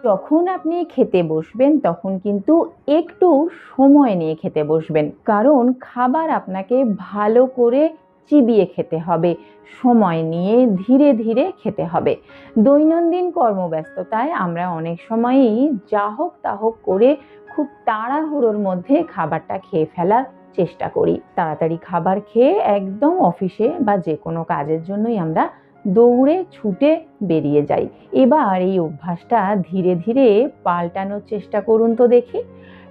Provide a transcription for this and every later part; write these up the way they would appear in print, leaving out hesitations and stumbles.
যখন আপনি খেতে বসবেন তখন কিন্তু একটু সময় নিয়ে খেতে বসবেন, কারণ খাবার আপনাকে ভালো করে চিবিয়ে খেতে হবে, সময় নিয়ে ধীরে ধীরে খেতে হবে। দৈনন্দিন কর্মব্যস্ততায় আমরা অনেক সময়ই যা হোক তা হোক করে খুব তাড়াহুড়োর মধ্যে খাবারটা খেয়ে ফেলার চেষ্টা করি। তাড়াতাড়ি খাবার খেয়ে একদম অফিসে বা যে কোনো কাজের জন্যই আমরা দৌড়ে ছুটে বেরিয়ে যাই। এবার এই অভ্যাসটা ধীরে ধীরে পাল্টানোর চেষ্টা করুন তো দেখি।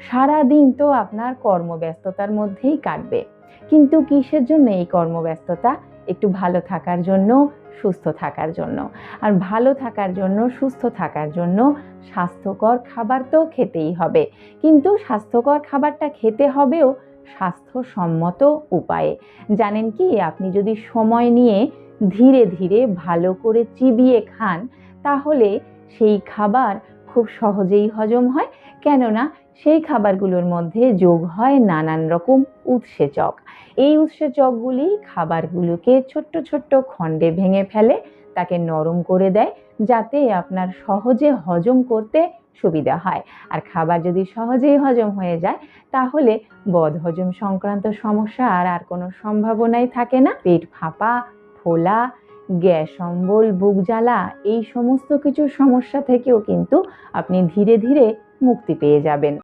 সারাদিন তো আপনার কর্মব্যস্ততার মধ্যেই কাটবে, কিন্তু কিসের জন্য এই কর্মব্যস্ততা? একটু ভালো থাকার জন্য, সুস্থ থাকার জন্য। আর ভালো থাকার জন্য, সুস্থ থাকার জন্য স্বাস্থ্যকর খাবার তো খেতেই হবে, কিন্তু স্বাস্থ্যকর খাবারটা খেতে হবেও স্বাস্থ্যসম্মত উপায়ে। জানেন কি, আপনি যদি সময় নিয়ে ধীরে ধীরে ভালো করে চিবিয়ে খান, তাহলে সেই খাবার খুব সহজেই হজম হয়। কেননা সেই খাবারগুলোর মধ্যে যোগ হয় নানান রকম উৎসেচক। এই উৎসেচকগুলি খাবারগুলোকে ছোট্ট ছোট্ট খণ্ডে ভেঙে ফেলে, তাকে নরম করে দেয়, যাতে আপনার সহজে হজম করতে সুবিধা হয়। আর খাবার যদি সহজেই হজম হয়ে যায়, তাহলে বদহজম সংক্রান্ত সমস্যা আর কোনো সম্ভাবনাই থাকে না। পেট ফাঁপা, ফোলা, গ্যাস অম্বল, বুক জ্বালা, এই সমস্ত কিছু সমস্যা থেকেও কিন্তু আপনি ধীরে ধীরে মুক্তি পেয়ে যাবেন।